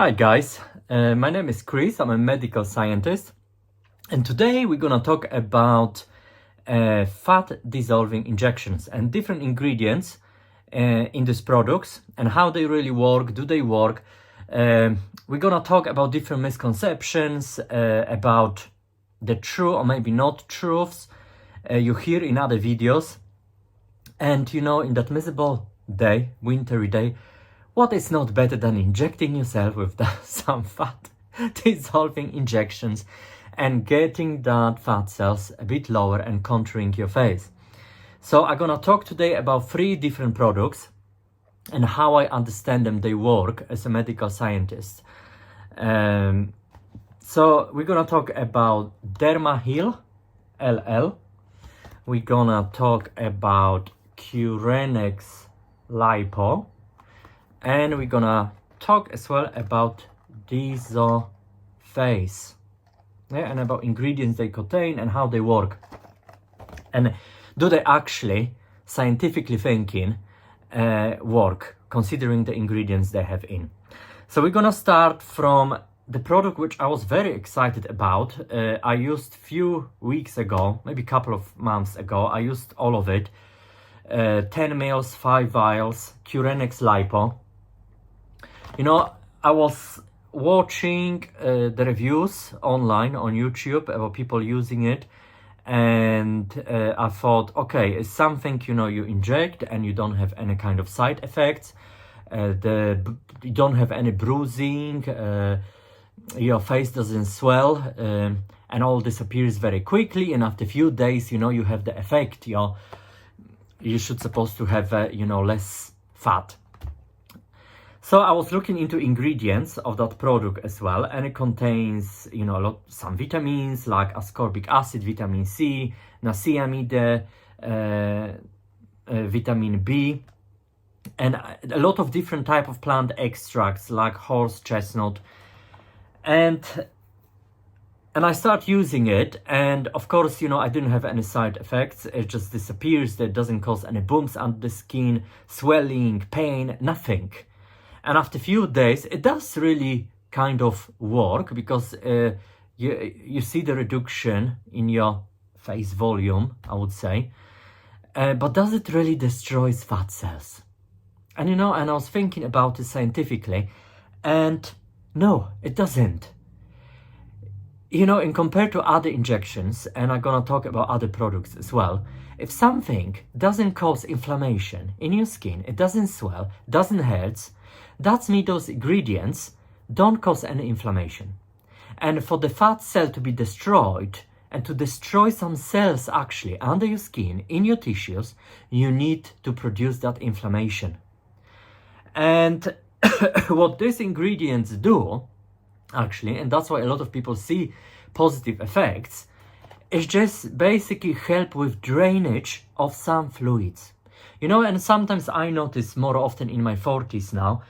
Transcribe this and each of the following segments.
Hi guys, my name is Chris, I'm a medical scientist, and today we're gonna talk about fat dissolving injections and different ingredients in these products and how they really work. Do they work? We're gonna talk about different misconceptions about the true or maybe not truths you hear in other videos. And you know, in that miserable day, wintry day, what is not better than injecting yourself with some fat dissolving injections and getting that fat cells a bit lower and contouring your face. So I'm gonna talk today about 3 different products and how I understand them, they work as a medical scientist. So we're gonna talk about Dermaheal LL. We're gonna talk about Curenex Lipo. And we're gonna talk as well about DesoFace, and about ingredients they contain and how they work. And do they actually, scientifically thinking, work, considering the ingredients they have in. So we're gonna start from the product which I was very excited about. I used few weeks ago, maybe a couple of months ago, I used all of it. 10 ml, 5 vials, Curenex Lipo. You know, I was watching the reviews online on YouTube about people using it, and I thought, okay, it's something, you know, you inject and you don't have any kind of side effects, you don't have any bruising, your face doesn't swell, and all disappears very quickly, and after a few days, you know, you have the effect, you should supposed to have, you know, less fat. So I was looking into ingredients of that product as well, and it contains, you know, some vitamins like ascorbic acid, vitamin C, niacinamide, vitamin B, and a lot of different type of plant extracts like horse chestnut, and I start using it, and of course, you know, I didn't have any side effects. It just disappears. It doesn't cause any bumps under the skin, swelling, pain, nothing. And after a few days, it does really kind of work, because you see the reduction in your face volume, I would say. But does it really destroy fat cells? And you know, and I was thinking about it scientifically, and no, it doesn't. You know, in compared to other injections, and I'm gonna talk about other products as well, if something doesn't cause inflammation in your skin, it doesn't swell, doesn't hurt, that means those ingredients don't cause any inflammation. And for the fat cell to be destroyed, and to destroy some cells actually under your skin, in your tissues, you need to produce that inflammation. And what these ingredients do, actually, and that's why a lot of people see positive effects, is just basically help with drainage of some fluids. You know, and sometimes I notice more often in my 40s now,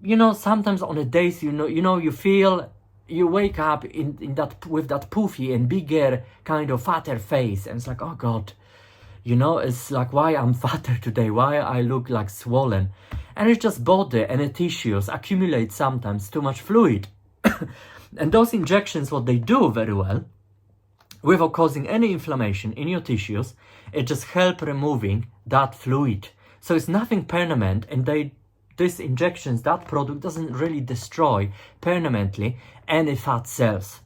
you know, sometimes on the days, you feel, you wake up in that, with that poofy and bigger kind of fatter face, and it's like, oh God, you know, it's like, why I'm fatter today, why I look like swollen. And it's just body and the tissues accumulate sometimes too much fluid. And those injections, what they do very well, without causing any inflammation in your tissues, it just help removing that fluid. So it's nothing permanent, and these injections, that product doesn't really destroy permanently any fat cells.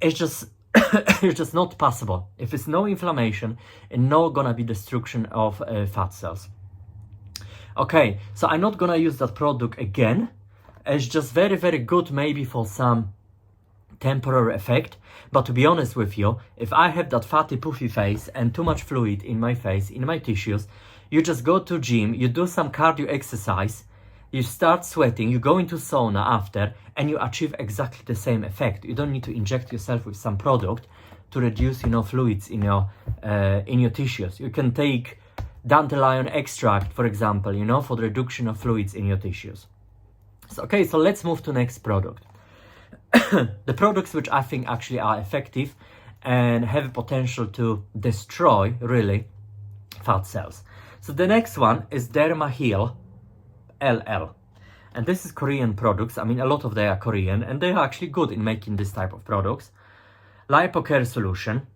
It's just it's just not possible. If it's no inflammation and no gonna be destruction of fat cells. Okay, so I'm not gonna use that product again. It's just very, very good maybe for some temporary effect, but to be honest with you, if I have that fatty poofy face and too much fluid in my face, in my tissues, you just go to gym, you do some cardio exercise, you start sweating, you go into sauna after, and you achieve exactly the same effect. You don't need to inject yourself with some product to reduce, you know, fluids in your tissues. You can take dandelion extract, for example, you know, for the reduction of fluids in your tissues. So, okay, so let's move to next product. The products which I think actually are effective and have potential to destroy, really, fat cells. So the next one is Dermaheal LL. and this is Korean products. I mean, a lot of they are Korean, and they are actually good in making this type of products. Lipo Care Solution,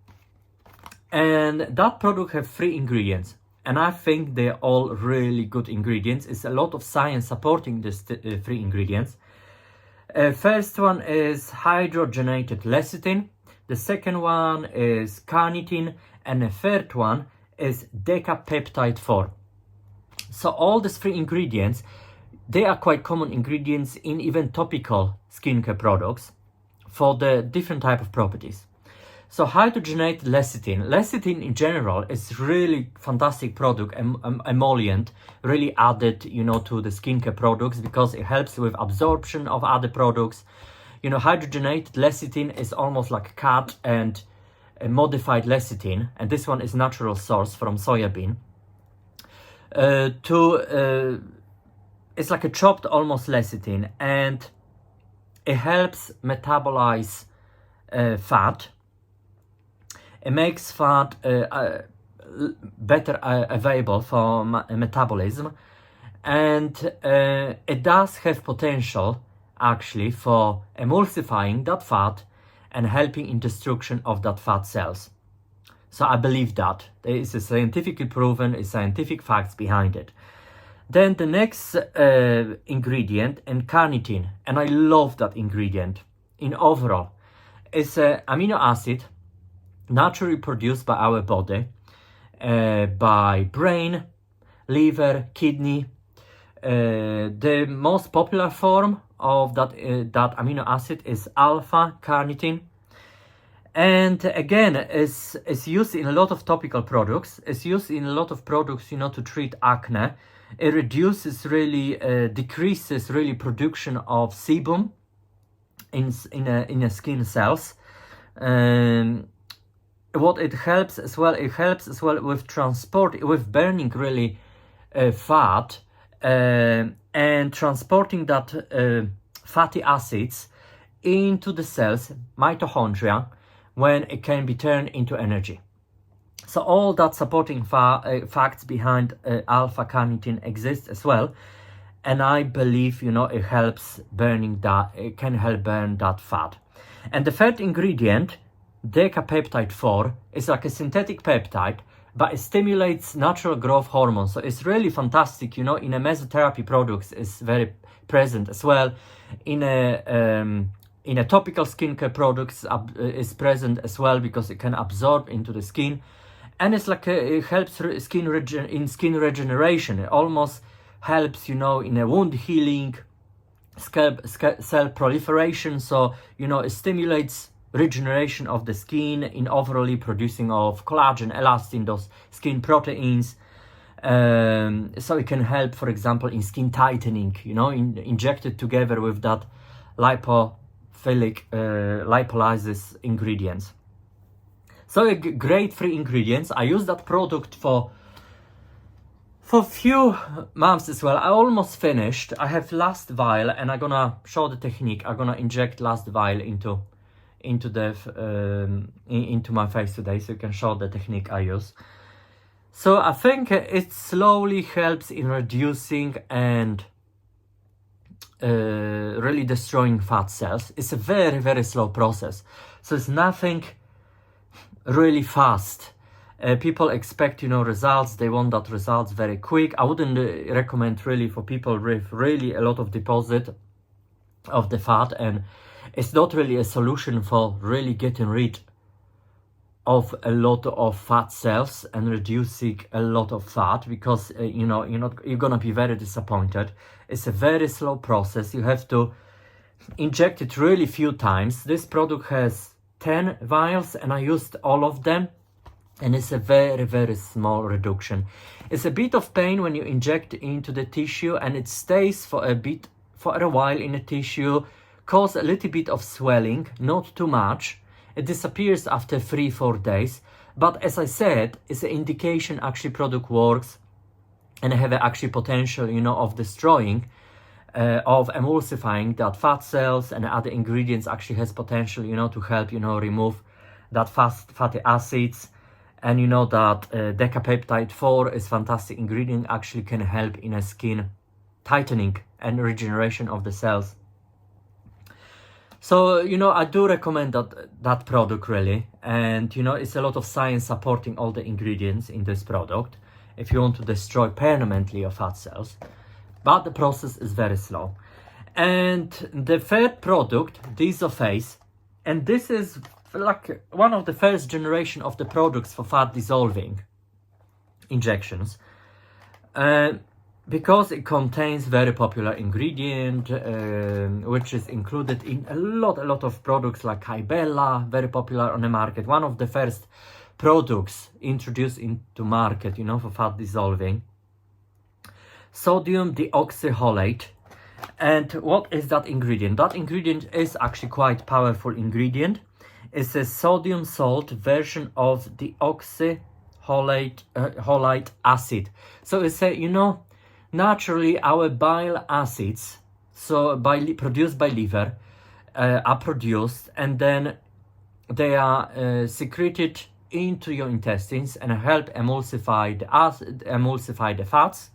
and that product have 3 ingredients, and I think they're all really good ingredients. It's a lot of science supporting these 3 ingredients. First one is hydrogenated lecithin, the second one is carnitine, and the third one is decapeptide 4. So all these 3 ingredients, they are quite common ingredients in even topical skincare products for the different type of properties. So hydrogenated lecithin. Lecithin in general is really fantastic product, emollient, really added, you know, to the skincare products because it helps with absorption of other products. You know, hydrogenated lecithin is almost like cut and modified lecithin, and this one is natural source from soybean. It's like a chopped almost lecithin, and it helps metabolize fat. It makes fat better available for metabolism, and it does have potential actually for emulsifying that fat and helping in destruction of that fat cells. So I believe that there is a scientifically proven, scientific facts behind it. Then the next ingredient, and carnitine, and I love that ingredient in overall. It's an amino acid naturally produced by our body, by brain, liver, kidney. The most popular form of that amino acid is alpha carnitine, and again is used in a lot of topical products. It's used in a lot of products, you know, to treat acne. It reduces really, decreases really production of sebum in a skin cells. What it helps as well, with transport, with burning really fat, and transporting that fatty acids into the cells, mitochondria, when it can be turned into energy. So all that supporting facts behind alpha carnitine exist as well, and I believe, you know, it helps burning that. It can help burn that fat. And the third ingredient, decapeptide 4, is like a synthetic peptide, but it stimulates natural growth hormones. So it's really fantastic, you know. In a mesotherapy products, it's very present as well. In a topical skincare products, is present as well because it can absorb into the skin, and it's like it helps skin regeneration. It almost helps, you know, in a wound healing, cell proliferation. So, you know, it stimulates regeneration of the skin in overall producing of collagen, elastin, those skin proteins. So it can help, for example, in skin tightening, you know, injected together with that lipophilic lipolysis ingredients. So a great 3 ingredients. I use that product for few months as well. I almost finished. I have last vial, and I'm gonna show the technique. I'm gonna inject last vial into my face today, so you can show the technique I use. So I think it slowly helps in reducing and really destroying fat cells. It's a very, very slow process, so it's nothing really fast. People expect, you know, results. They want that results very quick. I wouldn't recommend really for people with really a lot of deposit of the fat, and it's not really a solution for really getting rid of a lot of fat cells and reducing a lot of fat, because you know, you're gonna be very disappointed. It's a very slow process. You have to inject it really few times. This product has 10 vials, and I used all of them, and it's a very, very small reduction. It's a bit of pain when you inject into the tissue, and it stays for a while in the tissue, cause a little bit of swelling, not too much. It disappears after 3-4 days, but as I said, it's an indication actually product works and have actually potential, you know, of destroying, of emulsifying that fat cells, and other ingredients actually has potential, you know, to help, you know, remove that fatty acids. And you know that decapeptide 4 is fantastic ingredient, actually can help in a skin tightening and regeneration of the cells. So, you know, I do recommend that product really, and you know, it's a lot of science supporting all the ingredients in this product if you want to destroy permanently your fat cells, but the process is very slow. And the third product, DesoFace, and this is like one of the first generation of the products for fat dissolving injections, because it contains very popular ingredient, which is included in a lot of products like Kybella, very popular on the market. One of the first products introduced into market, you know, for fat dissolving. Sodium deoxycholate. And what is that ingredient? That ingredient is actually quite powerful ingredient. It's a sodium salt version of deoxycholate acid. So it's a, you know, naturally our bile acids, so produced by liver, are produced, and then they are secreted into your intestines and help emulsify the fats,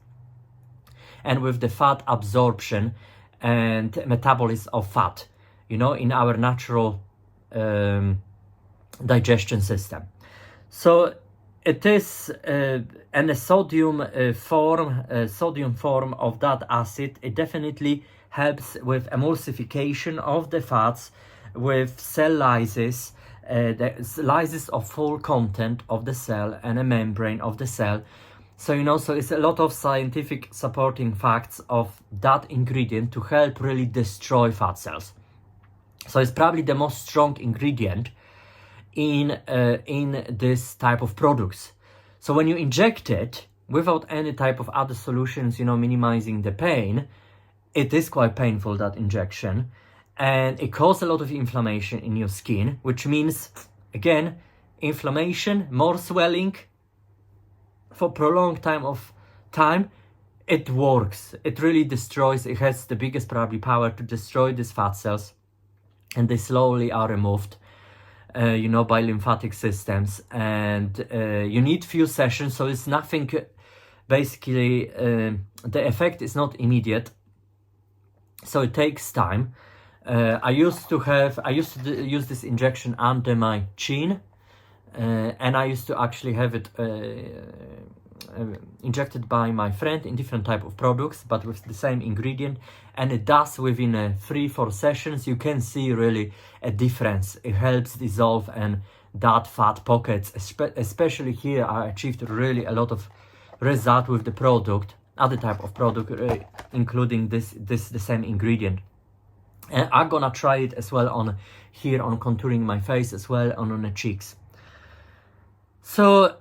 and with the fat absorption and metabolism of fat, you know, in our natural digestion system. So it is and a sodium form of that acid. It definitely helps with emulsification of the fats, with cell lysis, the lysis of full content of the cell and a membrane of the cell. So, you know, so it's a lot of scientific supporting facts of that ingredient to help really destroy fat cells. So it's probably the most strong ingredient in this type of products. So when you inject it without any type of other solutions, you know, minimizing the pain, it is quite painful, that injection, and it causes a lot of inflammation in your skin, which means, again, inflammation, more swelling for prolonged time. It works. It really destroys. It has the biggest probably power to destroy these fat cells, and they slowly are removed, you know, by lymphatic systems. And you need few sessions, so it's nothing. Basically, the effect is not immediate, so it takes time. I used to use this injection under my chin, and I used to actually have it injected by my friend in different type of products, but with the same ingredient, and it does within 3-4 sessions. You can see really a difference. It helps dissolve and that fat pockets, especially here. I achieved really a lot of result with the product, other type of product, including the same ingredient. And I'm gonna try it as well on here, on contouring my face as well, and on the cheeks. So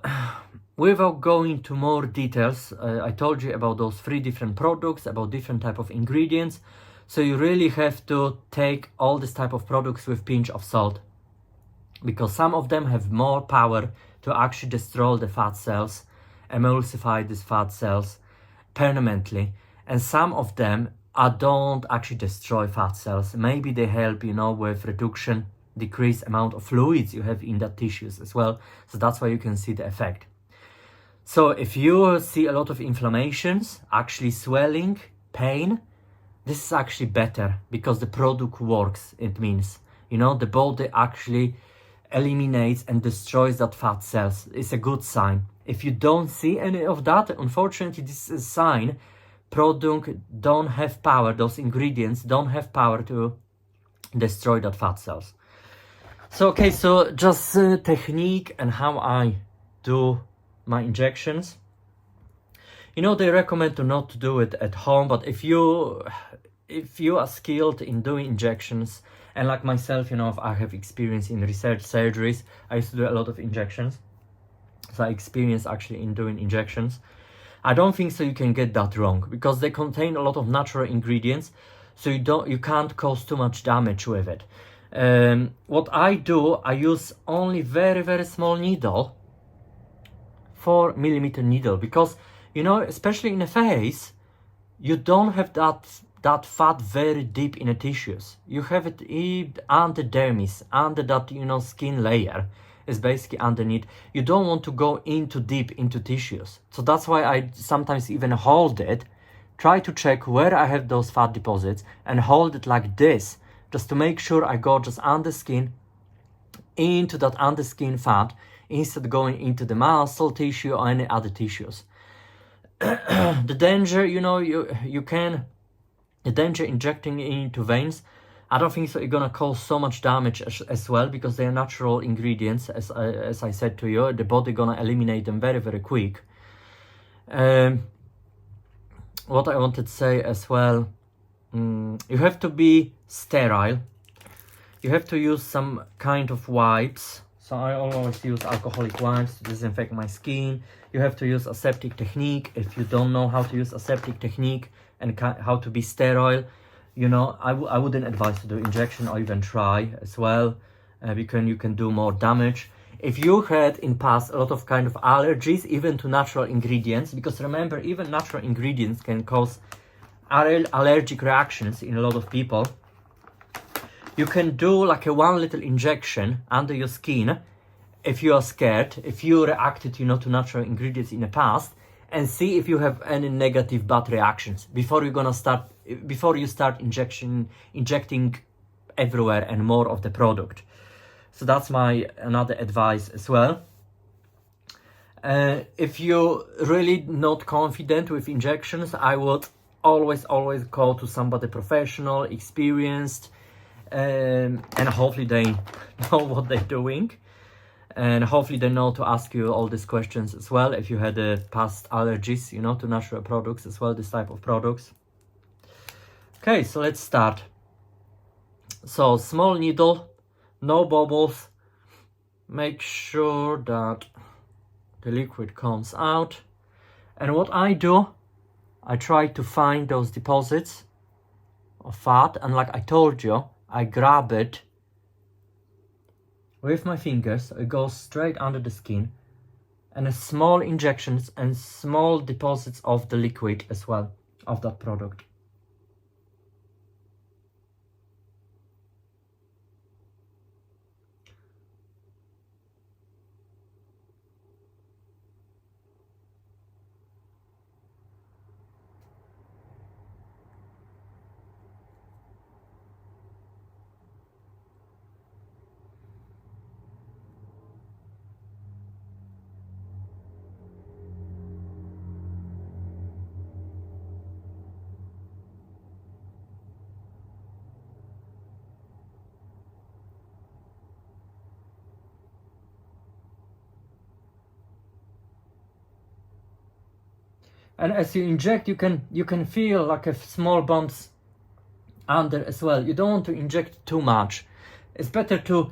without going to more details, I told you about those 3 different products, about different type of ingredients. So you really have to take all this type of products with pinch of salt, because some of them have more power to actually destroy the fat cells, emulsify these fat cells permanently, and some of them don't actually destroy fat cells. Maybe they help, you know, with reduction, decrease amount of fluids you have in the tissues as well. So that's why you can see the effect. So if you see a lot of inflammations, actually swelling, pain, this is actually better, because the product works. It means, you know, the body actually eliminates and destroys that fat cells. It's a good sign. If you don't see any of that, unfortunately, this is a sign product don't have power, those ingredients don't have power to destroy that fat cells. So okay, so just technique and how I do my injections. You know, they recommend to not do it at home, but if you are skilled in doing injections, and like myself, you know, if I have experience in research surgeries, I used to do a lot of injections, so I experience actually in doing injections. I don't think so you can get that wrong, because they contain a lot of natural ingredients, so you can't cause too much damage with it. What I do, I use only very small needle, 4mm needle, because, you know, especially in the face, you don't have that fat very deep in the tissues. You have it under dermis, under that, you know, skin layer is basically underneath. You don't want to go deep into tissues. So that's why I sometimes even hold it try to check where I have those fat deposits and hold it like this, just to make sure I go just under skin, into that under skin fat, instead of going into the muscle tissue or any other tissues. The danger, you know, the danger injecting into veins, I don't think so it's gonna cause so much damage as well, because they are natural ingredients, as I said to you. The body gonna eliminate them very, very quick. What I wanted to say as well, you have to be sterile. You have to use some kind of wipes. So I always use alcoholic wipes to disinfect my skin. You have to use aseptic technique. If you don't know how to use aseptic technique and how to be sterile, you know, I wouldn't advise to do injection or even try as well, because you can do more damage. If you had in past a lot of kind of allergies, even to natural ingredients, because remember, even natural ingredients can cause allergic reactions in a lot of people. You can do like a 1 little injection under your skin if you are scared, if you reacted, you know, to natural ingredients in the past, and see if you have any negative bad reactions before you start injecting everywhere and more of the product. So that's my another advice as well. If you're really not confident with injections, I would always go to somebody professional, experienced, and hopefully they know what they're doing, and hopefully they know to ask you all these questions as well if you had past allergies, you know, to natural products as well, this type of products. Okay, so let's start. So small needle, no bubbles, make sure that the liquid comes out, and what I do, I try to find those deposits of fat, and like I told you, I grab it with my fingers. It goes straight under the skin, and small injections and small deposits of the liquid as well, of that product. And as you inject, you can feel like a small bumps under as well. You don't want to inject too much. It's better to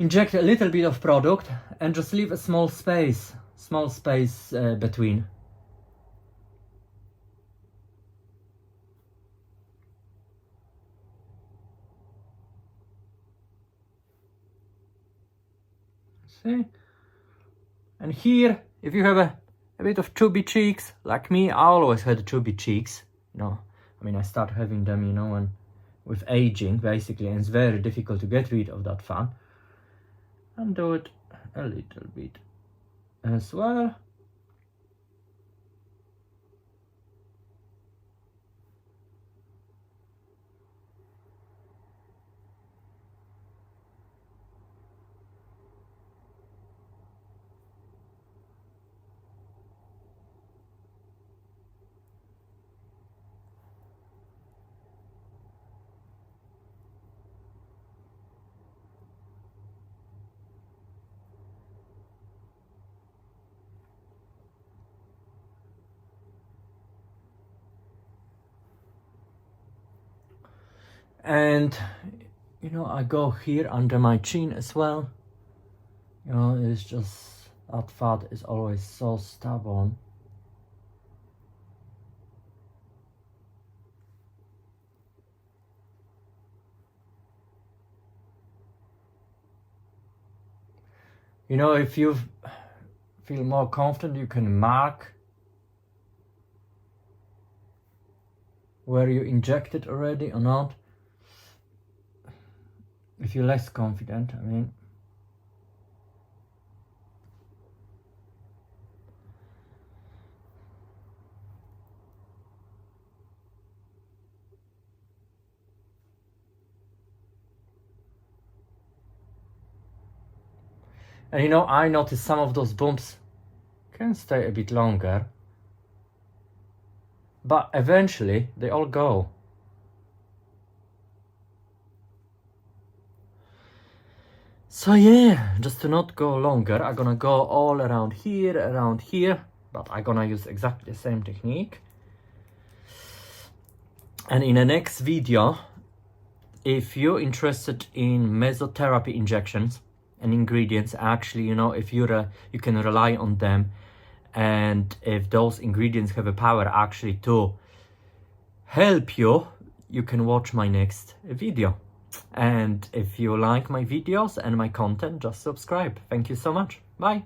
inject a little bit of product and just leave a small space between. See? And here, if you have a bit of chubby cheeks, like me, I always had chubby cheeks, you know. I mean, I start having them, you know, and with aging, basically, and it's very difficult to get rid of that fat. And do it a little bit as well. And you know, I go here under my chin as well. You know, it's just that fat is always so stubborn. You know, if you feel more confident, you can mark where you injected already or not. If you're less confident, I mean. And you know, I noticed some of those bumps can stay a bit longer, but eventually they all go. So yeah, just to not go longer, I'm gonna go all around here, but I'm gonna use exactly the same technique. And in the next video, if you're interested in mesotherapy injections and ingredients, actually, you know, if you're you can rely on them, and if those ingredients have a power actually to help you, you can watch my next video. And if you like my videos and my content, just subscribe. Thank you so much. Bye.